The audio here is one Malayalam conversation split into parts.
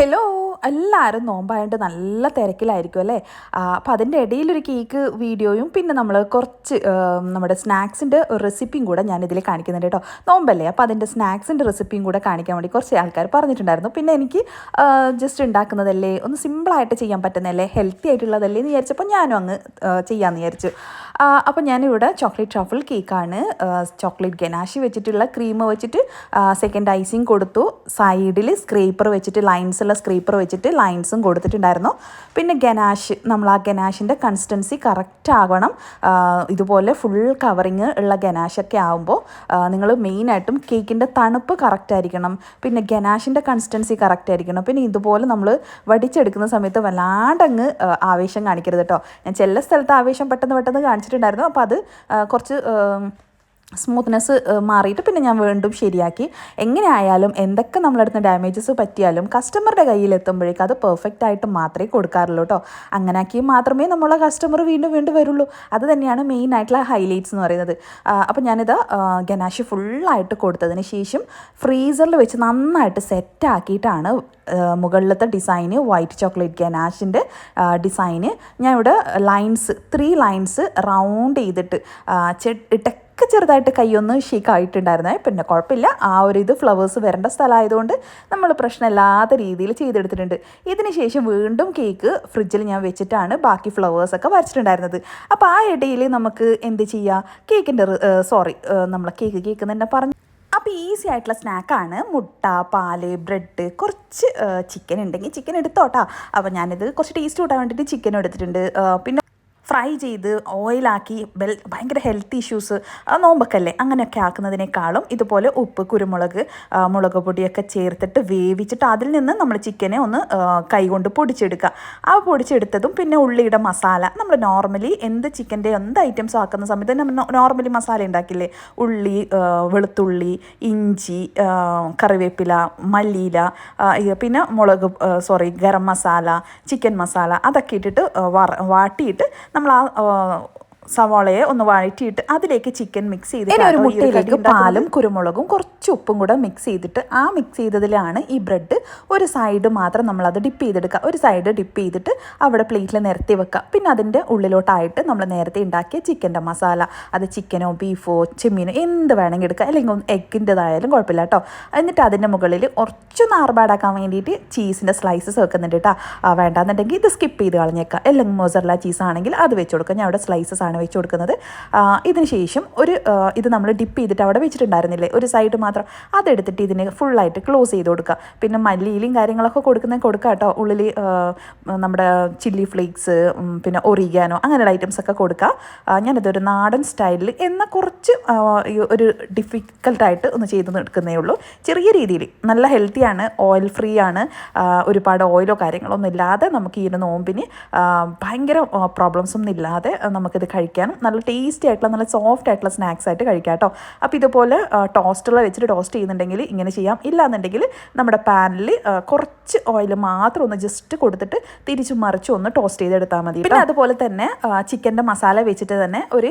ഹലോ എല്ലാവരും നോമ്പായതുകൊണ്ട് നല്ല തിരക്കിലായിരിക്കും അല്ലേ. അപ്പോൾ അതിൻ്റെ ഇടയിലൊരു കേക്ക് വീഡിയോയും പിന്നെ നമ്മൾ കുറച്ച് നമ്മുടെ സ്നാക്സിൻ്റെ റെസിപ്പിയും കൂടെ ഞാനിതിൽ കാണിക്കുന്നുണ്ട് കേട്ടോ. നോമ്പല്ലേ, അപ്പോൾ അതിൻ്റെ സ്നാക്സിൻ്റെ റെസിപ്പിയും കൂടെ കാണിക്കാൻ വേണ്ടി കുറച്ച് ആൾക്കാർ പറഞ്ഞിട്ടുണ്ടായിരുന്നു. പിന്നെ എനിക്ക് ജസ്റ്റ് ഉണ്ടാക്കുന്നതല്ലേ, ഒന്ന് സിമ്പിളായിട്ട് ചെയ്യാൻ പറ്റുന്നതല്ലേ, ഹെൽത്തി ആയിട്ടുള്ളതല്ലേ എന്ന് വിചാരിച്ചപ്പോൾ ഞാനും അങ്ങ് ചെയ്യാമെന്ന് വിചാരിച്ചു. അപ്പോൾ ഞാനിവിടെ ചോക്ലേറ്റ് ട്രഫിൾ കേക്കാണ്, ചോക്ലേറ്റ് ഗനാഷി വെച്ചിട്ടുള്ള ക്രീം വെച്ചിട്ട് സെക്കൻഡ് ഐസിങ് കൊടുത്തു. സൈഡിൽ സ്ക്രേപ്പർ വെച്ചിട്ട് ലൈൻസുള്ള സ്ക്രേപ്പർ വെച്ചിട്ട് ലൈൻസും കൊടുത്തിട്ടുണ്ടായിരുന്നു. പിന്നെ ഗനാഷ്, നമ്മൾ ആ ഗനാഷിൻ്റെ കൺസിസ്റ്റൻസി കറക്റ്റ് ആകണം. ഇതുപോലെ ഫുൾ കവറിങ് ഉള്ള ഗനാഷൊക്കെ ആകുമ്പോൾ നിങ്ങൾ മെയിനായിട്ടും കേക്കിൻ്റെ തണുപ്പ് കറക്റ്റ് ആയിരിക്കണം, പിന്നെ ഗനാഷിൻ്റെ കൺസിസ്റ്റൻസി കറക്റ്റ് ആയിരിക്കണം. പിന്നെ ഇതുപോലെ നമ്മൾ വടിച്ചെടുക്കുന്ന സമയത്ത് വല്ലാണ്ടങ്ങ് ആവേശം കാണിക്കരുത് കേട്ടോ. ഞാൻ ചില സ്ഥലത്ത് ആവേശം പെട്ടെന്ന് കാണിച്ചിട്ടുണ്ടായിരുന്നു. അപ്പോൾ അത് കുറച്ച് സ്മൂത്ത്നെസ് മാറിയിട്ട് പിന്നെ ഞാൻ വീണ്ടും ശരിയാക്കി. എങ്ങനെയായാലും എന്തൊക്കെ നമ്മളടുത്ത് ഡാമേജസ് പറ്റിയാലും കസ്റ്റമറുടെ കയ്യിലെത്തുമ്പോഴേക്കും അത് പെർഫെക്റ്റ് ആയിട്ട് മാത്രമേ കൊടുക്കാറുള്ളൂ കേട്ടോ. അങ്ങനെയാക്കി മാത്രമേ നമ്മളെ കസ്റ്റമർ വീണ്ടും വരുള്ളൂ. അത് തന്നെയാണ് മെയിൻ ആയിട്ടുള്ള ഹൈലൈറ്റ്സ് എന്ന് പറയുന്നത്. അപ്പോൾ ഞാനിത് ഗനാഷ് ഫുള്ളായിട്ട് കൊടുത്തതിന് ശേഷം ഫ്രീസറിൽ വെച്ച് നന്നായിട്ട് സെറ്റാക്കിയിട്ടാണ് മുകളിലത്തെ ഡിസൈന്, വൈറ്റ് ചോക്ലേറ്റ് ഗനാഷിൻ്റെ ഡിസൈന് ഞാൻ ഇവിടെ 3 ലൈൻസ് റൗണ്ട് ചെയ്തിട്ട് ഇട്ടൊക്കെ ചെറുതായിട്ട് കൈയൊന്ന് ഷേക്കായിട്ടുണ്ടായിരുന്നേ. പിന്നെ കുഴപ്പമില്ല, ആ ഒരു ഇത് ഫ്ലവേഴ്സ് വരേണ്ട സ്ഥലമായതുകൊണ്ട് നമ്മൾ പ്രശ്നമില്ലാത്ത രീതിയിൽ ചെയ്തെടുത്തിട്ടുണ്ട്. ഇതിന് ശേഷം വീണ്ടും കേക്ക് ഫ്രിഡ്ജിൽ ഞാൻ വെച്ചിട്ടാണ് ബാക്കി ഫ്ലവേഴ്സൊക്കെ വരച്ചിട്ടുണ്ടായിരുന്നത്. അപ്പോൾ ആ ഇടയിൽ നമുക്ക് എന്ത് ചെയ്യുക, കേക്കിൻ്റെ നമ്മളെ കേക്ക് തന്നെ പറഞ്ഞു. അപ്പോൾ ഈസി ആയിട്ടുള്ള സ്നാക്കാണ്. മുട്ട, പാല്, ബ്രെഡ്, കുറച്ച് ചിക്കൻ ഉണ്ടെങ്കിൽ ചിക്കൻ എടുത്തോട്ടാ. അപ്പോൾ ഞാനിത് കുറച്ച് ടേസ്റ്റ് കൂട്ടാൻ വേണ്ടിയിട്ട് ചിക്കൻ എടുത്തിട്ടുണ്ട്. പിന്നെ ഫ്രൈ ചെയ്ത് ഓയിലാക്കി ഭയങ്കര ഹെൽത്ത് ഇഷ്യൂസ് നോമ്പൊക്കെയല്ലേ അങ്ങനെയൊക്കെ ആക്കുന്നതിനേക്കാളും ഇതുപോലെ ഉപ്പ്, കുരുമുളക്, മുളക് പൊടിയൊക്കെ ചേർത്തിട്ട് വേവിച്ചിട്ട് അതിൽ നിന്ന് നമ്മൾ ചിക്കനെ ഒന്ന് കൈകൊണ്ട് പൊടിച്ചെടുക്കുക. ആ പൊടിച്ചെടുത്തതും പിന്നെ ഉള്ളിയുടെ മസാല, നമ്മൾ നോർമലി ചിക്കൻ്റെ എന്ത് ഐറ്റംസ് ആക്കുന്ന സമയത്ത് നമ്മൾ നോർമലി മസാല ഉണ്ടാക്കില്ലേ, ഉള്ളി, വെളുത്തുള്ളി, ഇഞ്ചി, കറിവേപ്പില, മല്ലിയില, പിന്നെ ഗരം മസാല, ചിക്കൻ മസാല അതൊക്കെ ഇട്ടിട്ട് വാട്ടിയിട്ട് നമ്മൾ ആ സവാളയെ ഒന്ന് വഴറ്റിയിട്ട് അതിലേക്ക് ചിക്കൻ മിക്സ് ചെയ്തിട്ട് ഒരു മുട്ടയിലേക്ക് പാലും കുരുമുളകും കുറച്ച് ഉപ്പും കൂടെ മിക്സ് ചെയ്തിട്ട് ആ മിക്സ് ചെയ്തതിലാണ് ഈ ബ്രെഡ് ഒരു സൈഡ് മാത്രം നമ്മളത് ഡിപ്പ് ചെയ്തെടുക്കുക. ഒരു സൈഡ് ഡിപ്പ് ചെയ്തിട്ട് അവിടെ പ്ലേറ്റിൽ നിരത്തി വെക്കുക. പിന്നെ അതിൻ്റെ ഉള്ളിലോട്ടായിട്ട് നമ്മൾ നേരത്തെ ഉണ്ടാക്കിയ ചിക്കൻ്റെ മസാല, അത് ചിക്കനോ ബീഫോ ചെമ്മീനോ എന്ത് വേണമെങ്കിൽ എടുക്കുക, അല്ലെങ്കിൽ എഗ്ഗിൻ്റെതായാലും കുഴപ്പമില്ല കേട്ടോ. എന്നിട്ട് അതിൻ്റെ മുകളിൽ കുറച്ചൊന്ന് ആർഭാടാക്കാൻ വേണ്ടിയിട്ട് ചീസിൻ്റെ സ്ലൈസസ് വെക്കുന്നുണ്ട് കേട്ടോ. വേണ്ടാന്നുണ്ടെങ്കിൽ ഇത് സ്കിപ്പ് ചെയ്ത് കളഞ്ഞേക്കാം. അല്ലെങ്കിൽ മൊസറല്ല ചീസ് ആണെങ്കിൽ അത് വെച്ച് കൊടുക്കുക. ഞാൻ അവിടെ സ്ലൈസസ് ആണ് വെച്ച് കൊടുക്കുന്നത്. ഇതിന് ശേഷം ഇത് നമ്മൾ ഡിപ്പ് ചെയ്തിട്ട് അവിടെ വെച്ചിട്ടുണ്ടായിരുന്നില്ലേ, ഒരു സൈഡ് മാത്രം അതെടുത്തിട്ട് ഇതിനെ ഫുള്ളായിട്ട് ക്ലോസ് ചെയ്ത് കൊടുക്കുക. പിന്നെ മല്ലിയിലും കാര്യങ്ങളൊക്കെ കൊടുക്കാം കേട്ടോ. ഉള്ളിൽ നമ്മുടെ ചില്ലി ഫ്ലേക്സ്, പിന്നെ ഒറിഗാനോ അങ്ങനെയുള്ള ഐറ്റംസൊക്കെ കൊടുക്കുക. ഞാനിതൊരു നാടൻ സ്റ്റൈലിൽ എന്നാൽ കുറച്ച് ഒരു ഡിഫിക്കൽട്ടായിട്ട് ഒന്ന് ചെയ്ത് എടുക്കുന്നേ ഉള്ളൂ. ചെറിയ രീതിയിൽ നല്ല ഹെൽത്തിയാണ്, ഓയിൽ ഫ്രീ ആണ്, ഒരുപാട് ഓയിലോ കാര്യങ്ങളൊന്നും ഇല്ലാതെ നമുക്ക് ഈ ഒരു നോമ്പിന് ഭയങ്കര പ്രോബ്ലംസ് ഒന്നും ഇല്ലാതെ നമുക്കിത് കഴിക്കാനും നല്ല ടേസ്റ്റി ആയിട്ടുള്ള നല്ല സോഫ്റ്റ് ആയിട്ടുള്ള സ്നാക്സ് ആയിട്ട് കഴിക്കാം കേട്ടോ. അപ്പോൾ ഇതുപോലെ ടോസ്റ്ററിൽ വെച്ചിട്ട് ടോസ്റ്റ് ചെയ്യുന്നുണ്ടെങ്കിൽ ഇങ്ങനെ ചെയ്യാം. ഇല്ലാന്നുണ്ടെങ്കിൽ നമ്മുടെ പാനിൽ കുറച്ച് ഓയിൽ മാത്രം ഒന്ന് ജസ്റ്റ് കൊടുത്തിട്ട് തിരിച്ചും മറിച്ചും ഒന്ന് ടോസ്റ്റ് ചെയ്തെടുത്താൽ മതി. പിന്നെ അതുപോലെ തന്നെ ചിക്കൻ്റെ മസാല വെച്ചിട്ട് തന്നെ ഒരു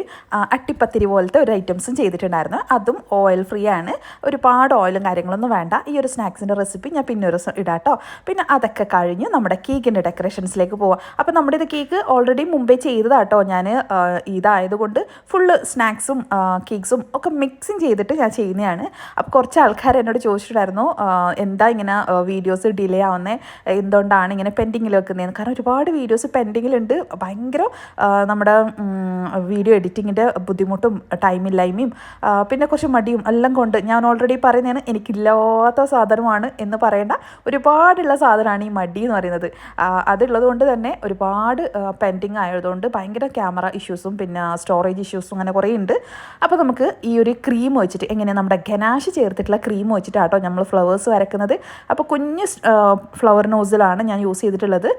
അട്ടിപ്പത്തിരി പോലത്തെ ഒരു ഐറ്റംസും ചെയ്തിട്ടുണ്ടായിരുന്നു. അതും ഓയിൽ ഫ്രീ ആണ്, ഒരുപാട് ഓയിലും കാര്യങ്ങളൊന്നും വേണ്ട. ഈ ഒരു സ്നാക്സിൻ്റെ റെസിപ്പി ഞാൻ പിന്നെ ഒരു ഇടാം കേട്ടോ. പിന്നെ അതൊക്കെ കഴിഞ്ഞ് നമ്മുടെ കേക്കിൻ്റെ ഡെക്കറേഷൻസിലേക്ക് പോവാം. അപ്പോൾ നമ്മുടെ ഇത് കേക്ക് ഓൾറെഡി മുമ്പേ ചെയ്തതാട്ടോ. ഞാൻ ഇതായതുകൊണ്ട് ഫുള്ള് സ്നാക്സും കേക്ക്സും ഒക്കെ മിക്സിങ് ചെയ്തിട്ട് ഞാൻ ചെയ്യുന്നതാണ്. അപ്പോൾ കുറച്ച് ആൾക്കാർ എന്നോട് ചോദിച്ചിട്ടുണ്ടായിരുന്നു എന്താ ഇങ്ങനെ വീഡിയോസ് ഡിലേ ആവുന്നത്, എന്തുകൊണ്ടാണ് ഇങ്ങനെ പെൻഡിങ്ങിൽ വെക്കുന്നതെന്ന്. കാരണം ഒരുപാട് വീഡിയോസ് പെൻഡിങ്ങിലുണ്ട്. ഭയങ്കര നമ്മുടെ വീഡിയോ എഡിറ്റിങ്ങിൻ്റെ ബുദ്ധിമുട്ടും ടൈമില്ലായ്മയും പിന്നെ കുറച്ച് മടിയും എല്ലാം കൊണ്ട് ഞാൻ ഓൾറെഡി പറയുന്നതാണ്, എനിക്കില്ലാത്ത സാധനമാണ് എന്ന് പറയേണ്ട, ഒരുപാടുള്ള സാധനമാണ് ഈ മടി എന്ന് പറയുന്നത്. അതുള്ളത് കൊണ്ട് തന്നെ ഒരുപാട് പെൻഡിങ് ആയതുകൊണ്ട് ഭയങ്കര ക്യാമറ ഇഷ്യൂസും പിന്നെ സ്റ്റോറേജ് ഇഷ്യൂസും അങ്ങനെ കുറേ ഉണ്ട്. അപ്പോൾ നമുക്ക് ഈ ഒരു ക്രീം വെച്ചിട്ട് എങ്ങനെ നമ്മുടെ ഗനാഷ് ചേർത്തിട്ടുള്ള ക്രീം വെച്ചിട്ടാട്ടോ നമ്മൾ ഫ്ലവേഴ്സ് വരക്കുന്നത്. അപ്പോൾ കുഞ്ഞ് ഫ്ലവർ നോസിലാണ് ഞാൻ യൂസ് ചെയ്തിട്ടുള്ളത്.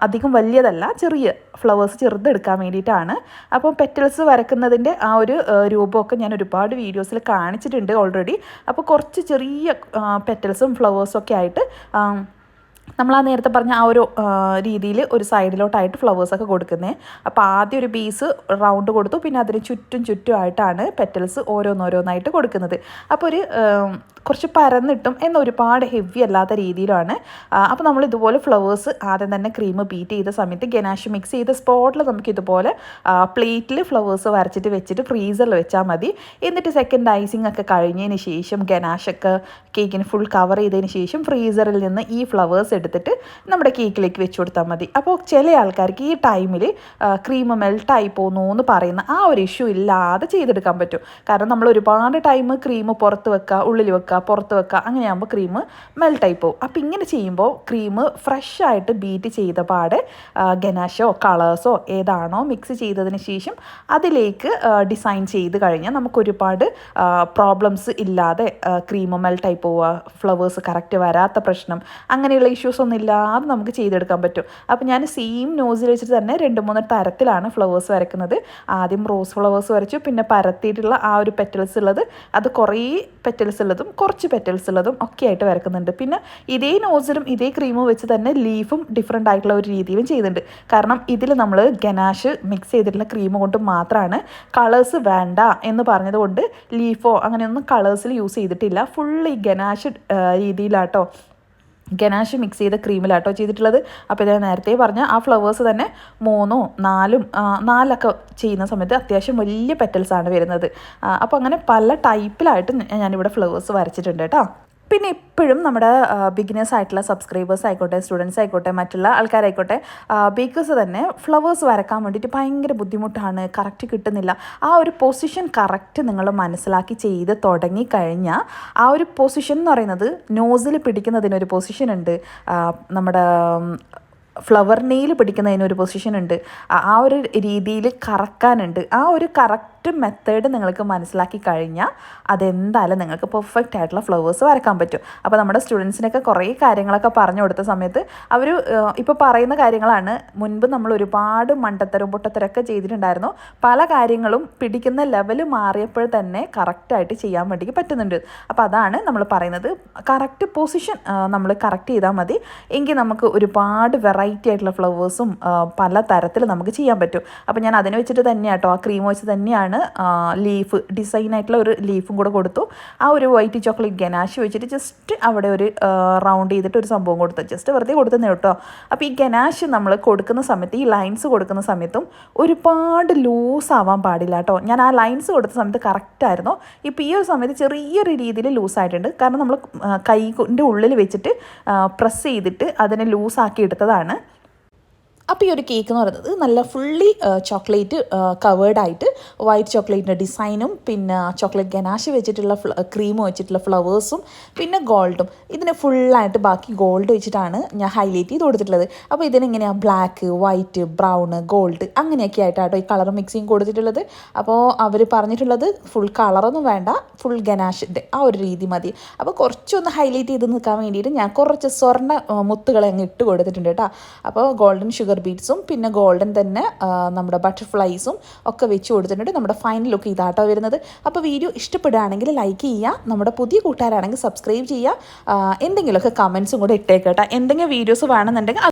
അധികം വലിയതല്ല, ചെറിയ ഫ്ലവേഴ്സ് ചെറുതെടുക്കാൻ വേണ്ടിയിട്ടാണ്. അപ്പോൾ പെറ്റൽസ് വരക്കുന്നതിൻ്റെ ആ ഒരു രൂപമൊക്കെ ഞാൻ ഒരുപാട് വീഡിയോസിൽ കാണിച്ചിട്ടുണ്ട് ഓൾറെഡി. അപ്പോൾ കുറച്ച് ചെറിയ പെറ്റൽസും ഫ്ലവേഴ്സും ഒക്കെ ആയിട്ട് നമ്മൾ ആ നേരത്തെ പറഞ്ഞ ആ ഒരു രീതിയിൽ ഒരു സൈഡിലോട്ടായിട്ട് ഫ്ലവേഴ്സൊക്കെ കൊടുക്കുന്നത്. അപ്പോൾ ആദ്യം ഒരു ബേസ് റൗണ്ട് കൊടുത്തു, പിന്നെ അതിന് ചുറ്റുമായിട്ടാണ് പെറ്റൽസ് ഓരോന്നോരോന്നായിട്ട് കൊടുക്കുന്നത്. അപ്പോൾ ഒരു കുറച്ച് പരന്നിട്ടും എന്നാൽ ഒരുപാട് ഹെവി അല്ലാത്ത രീതിയിലാണ്. അപ്പോൾ നമ്മൾ ഇതുപോലെ ഫ്ലവേഴ്സ് ആദ്യം തന്നെ ക്രീം ബീറ്റ് ചെയ്ത സമയത്ത് ഗനാഷ് മിക്സ് ചെയ്ത സ്പോട്ടിൽ നമുക്ക് ഇതുപോലെ പ്ലേറ്റിൽ ഫ്ലവേഴ്സ് വരച്ചിട്ട് വെച്ചിട്ട് ഫ്രീസറിൽ വെച്ചാൽ മതി. എന്നിട്ട് സെക്കൻഡ് ഐസിങ് ഒക്കെ കഴിഞ്ഞതിന് ശേഷം ഗനാഷൊക്കെ കേക്കിന് ഫുൾ കവർ ചെയ്തതിന് ശേഷം ഫ്രീസറിൽ നിന്ന് ഈ ഫ്ലവേഴ്സ് എടുത്തിട്ട് നമ്മുടെ കേക്കിലേക്ക് വെച്ച് കൊടുത്താൽ മതി. അപ്പോൾ ചില ആൾക്കാർക്ക് ഈ ടൈമിൽ ക്രീം മെൽട്ടായി പോകുന്നു എന്ന് പറയുന്ന ആ ഒരു ഇഷ്യൂ ഇല്ലാതെ ചെയ്തെടുക്കാൻ പറ്റും. കാരണം നമ്മൾ ഒരുപാട് ടൈം ക്രീം പുറത്ത് വെക്കുക, ഉള്ളിൽ വെക്കുക, പുറത്ത് വെക്കുക, അങ്ങനെയാകുമ്പോൾ ക്രീം മെൽട്ടായി പോകും. അപ്പോൾ ഇങ്ങനെ ചെയ്യുമ്പോൾ ക്രീം ഫ്രഷ് ആയിട്ട് ബീറ്റ് ചെയ്ത പാടെ ഗനാഷോ കളേഴ്സോ ഏതാണോ മിക്സ് ചെയ്തതിന് ശേഷം അതിലേക്ക് ഡിസൈൻ ചെയ്ത് കഴിഞ്ഞാൽ നമുക്ക് ഒരുപാട് പ്രോബ്ലംസ് ഇല്ലാതെ ക്രീം മെൽട്ടായി പോവുക, ഫ്ലവേഴ്സ് കറക്റ്റ് വരാത്ത പ്രശ്നം, അങ്ങനെയുള്ള ഇഷ്യൂസ് ഒന്നും ഇല്ലാതെ നമുക്ക് ചെയ്തെടുക്കാൻ പറ്റും. അപ്പോൾ ഞാൻ സെയിം നോസിൽ വെച്ചിട്ട് തന്നെ 2-3 തരത്തിലാണ് ഫ്ലവേഴ്സ് വരയ്ക്കുന്നത്. ആദ്യം റോസ് ഫ്ലവേഴ്സ് വരച്ചു, പിന്നെ പരത്തിയിട്ടുള്ള ആ ഒരു പെറ്റൽസ് ഉള്ളത്, അത് കുറേ പെറ്റൽസ് ഉള്ളതും കുറച്ച് പെറ്റൽസ് ഉള്ളതും ഒക്കെ ആയിട്ട് വരക്കുന്നുണ്ട്. പിന്നെ ഇതേ നോസിലും ഇതേ ക്രീമും വെച്ച് തന്നെ ലീഫും ഡിഫറെൻ്റ് ആയിട്ടുള്ള ഒരു രീതിയിലും ചെയ്യുന്നുണ്ട്. കാരണം ഇതിൽ നമ്മൾ ഗനാഷ് മിക്സ് ചെയ്തിട്ടുള്ള ക്രീം കൊണ്ട് മാത്രമാണ്, കളേഴ്സ് വേണ്ട എന്ന് പറഞ്ഞതുകൊണ്ട് ലീഫോ അങ്ങനെയൊന്നും കളേഴ്സിൽ യൂസ് ചെയ്തിട്ടില്ല. ഫുൾ ഈ ഗനാഷ് രീതിയിലാട്ടോ, ഗനാഷ് മിക്സ് ചെയ്ത ക്രീമിലാട്ടോ ചെയ്തിട്ടുള്ളത്. അപ്പോൾ ഞാൻ നേരത്തെ പറഞ്ഞ ആ ഫ്ലവേഴ്സ് തന്നെ 3, 4 ചെയ്യുന്ന സമയത്ത് അത്യാവശ്യം വലിയ പെറ്റൽസാണ് വരുന്നത്. അപ്പോൾ അങ്ങനെ പല ടൈപ്പിലായിട്ട് ഞാനിവിടെ ഫ്ലവേഴ്സ് വരച്ചിട്ടുണ്ട് കേട്ടോ. പിന്നെ എപ്പോഴും നമ്മുടെ ബിഗിനേഴ്സ് ആയിട്ടുള്ള സബ്സ്ക്രൈബേഴ്സ് ആയിക്കോട്ടെ, സ്റ്റുഡൻസ് ആയിക്കോട്ടെ, മറ്റുള്ള ആൾക്കാരായിക്കോട്ടെ, ബേക്കേഴ്സ് തന്നെ ഫ്ലവേഴ്സ് വരക്കാൻ വേണ്ടിയിട്ട് ഭയങ്കര ബുദ്ധിമുട്ടാണ്, കറക്റ്റ് കിട്ടുന്നില്ല. ആ ഒരു പൊസിഷൻ കറക്റ്റ് നിങ്ങൾ മനസ്സിലാക്കി ചെയ്ത് തുടങ്ങിക്കഴിഞ്ഞാൽ ആ ഒരു പൊസിഷൻ എന്ന് പറയുന്നത് നോസിൽ പിടിക്കുന്നതിനൊരു പൊസിഷൻ ഉണ്ട്, നമ്മുടെ ഫ്ലവർ നെയിൽ പിടിക്കുന്നതിനൊരു പൊസിഷൻ ഉണ്ട്, ആ ഒരു രീതിയിൽ കറക്കാനുണ്ട്. ആ ഒരു കറക്റ്റ് മെത്തേഡ് നിങ്ങൾക്ക് മനസ്സിലാക്കി കഴിഞ്ഞാൽ അതെന്തായാലും നിങ്ങൾക്ക് പെർഫെക്റ്റ് ആയിട്ടുള്ള ഫ്ലവേഴ്സ് വരക്കാൻ പറ്റും. അപ്പോൾ നമ്മുടെ സ്റ്റുഡൻസിനൊക്കെ കുറേ കാര്യങ്ങളൊക്കെ പറഞ്ഞു കൊടുത്ത സമയത്ത് അവർ ഇപ്പോൾ പറയുന്ന കാര്യങ്ങളാണ്. മുൻപ് നമ്മൾ ഒരുപാട് മണ്ടത്തരം പൊട്ടത്തരമൊക്കെ ചെയ്തിട്ടുണ്ടായിരുന്നു. പല കാര്യങ്ങളും പിടിക്കുന്ന ലെവൽ മാറിയപ്പോൾ തന്നെ കറക്റ്റായിട്ട് ചെയ്യാൻ വേണ്ടി പറ്റുന്നുണ്ട്. അപ്പോൾ അതാണ് നമ്മൾ പറയുന്നത്, കറക്റ്റ് പൊസിഷൻ നമ്മൾ കറക്റ്റ് ചെയ്താൽ മതി. എങ്കിൽ നമുക്ക് ഒരുപാട് വെറൈറ്റി ആയിട്ടുള്ള ഫ്ലവേഴ്സും പല തരത്തിൽ നമുക്ക് ചെയ്യാൻ പറ്റും. അപ്പോൾ ഞാൻ അതിനെ വെച്ചിട്ട് തന്നെയാട്ടോ, ആ ക്രീം വെച്ച് തന്നെയാണ് ലീഫ് ഡിസൈൻ ആയിട്ടുള്ള ഒരു ലീഫും കൂടെ കൊടുത്തു. ആ ഒരു വൈറ്റ് ചോക്ലേറ്റ് ഗനാഷ് വെച്ചിട്ട് ജസ്റ്റ് അവിടെ ഒരു റൗണ്ട് ചെയ്തിട്ട് ഒരു സംഭവം കൊടുത്തു, ജസ്റ്റ് വെറുതെ കൊടുത്തതേ കേട്ടോ. അപ്പോൾ ഈ ഗനാഷ് നമ്മൾ കൊടുക്കുന്ന സമയത്ത്, ഈ ലൈൻസ് കൊടുക്കുന്ന സമയത്തും ഒരുപാട് ലൂസ് ആവാൻ പാടില്ല കേട്ടോ. ഞാൻ ആ ലൈൻസ് കൊടുത്ത സമയത്ത് കറക്റ്റായിരുന്നു. ഇപ്പോൾ ഈ ഒരു സമയത്ത് ചെറിയൊരു രീതിയിൽ ലൂസായിട്ടുണ്ട്. കാരണം നമ്മൾ കൈൻ്റെ ഉള്ളിൽ വെച്ചിട്ട് പ്രസ് ചെയ്തിട്ട് അതിനെ ലൂസാക്കി എടുത്തതാണ്. അപ്പോൾ ഈ ഒരു കേക്ക് എന്ന് പറയുന്നത് നല്ല ഫുള്ളി ചോക്ലേറ്റ് കവേർഡായിട്ട് വൈറ്റ് ചോക്ലേറ്റിൻ്റെ ഡിസൈനും പിന്നെ ചോക്ലേറ്റ് ഗനാഷ് വെച്ചിട്ടുള്ള ക്രീം വെച്ചിട്ടുള്ള ഫ്ലവേഴ്സും പിന്നെ ഗോൾഡും, ഇതിന് ഫുള്ളായിട്ട് ബാക്കി ഗോൾഡ് വെച്ചിട്ടാണ് ഞാൻ ഹൈലൈറ്റ് ചെയ്ത് കൊടുത്തിട്ടുള്ളത്. അപ്പോൾ ഇതിനെങ്ങനെയാണ് ബ്ലാക്ക്, വൈറ്റ്, ബ്രൗൺ, ഗോൾഡ് അങ്ങനെയൊക്കെ ആയിട്ടാട്ടോ ഈ കളർ മിക്സിങ് കൊടുത്തിട്ടുള്ളത്. അപ്പോൾ അവർ പറഞ്ഞിട്ടുള്ളത് ഫുൾ കളറൊന്നും വേണ്ട, ഫുൾ ഗനാഷിൻ്റെ ആ ഒരു രീതി മതി. അപ്പോൾ കുറച്ചൊന്ന് ഹൈലൈറ്റ് ചെയ്ത് നിൽക്കാൻ വേണ്ടിയിട്ട് ഞാൻ കുറച്ച് സ്വർണ്ണ മുത്തുകളെ അങ്ങ് ഇട്ട് കൊടുത്തിട്ടുണ്ട് കേട്ടോ. അപ്പോൾ ഗോൾഡൻ ഷുഗർ ബീഡ്സും പിന്നെ ഗോൾഡൻ തന്നെ നമ്മുടെ ബട്ടർഫ്ലൈസും ഒക്കെ വെച്ച് കൊടുത്തിട്ടുണ്ട്. നമ്മുടെ ഫൈനൽ ലുക്ക് ഇതാട്ടോ വരുന്നത്. അപ്പോൾ വീഡിയോ ഇഷ്ടപ്പെടുകയാണെങ്കിൽ ലൈക്ക് ചെയ്യുക, നമ്മുടെ പുതിയ കൂട്ടുകാരാണെങ്കിൽ സബ്സ്ക്രൈബ് ചെയ്യുക, എന്തെങ്കിലുമൊക്കെ കമൻസും കൂടെ ഇട്ടേക്കേട്ടോ. എന്തെങ്കിലും വീഡിയോസ് വേണമെന്നുണ്ടെങ്കിൽ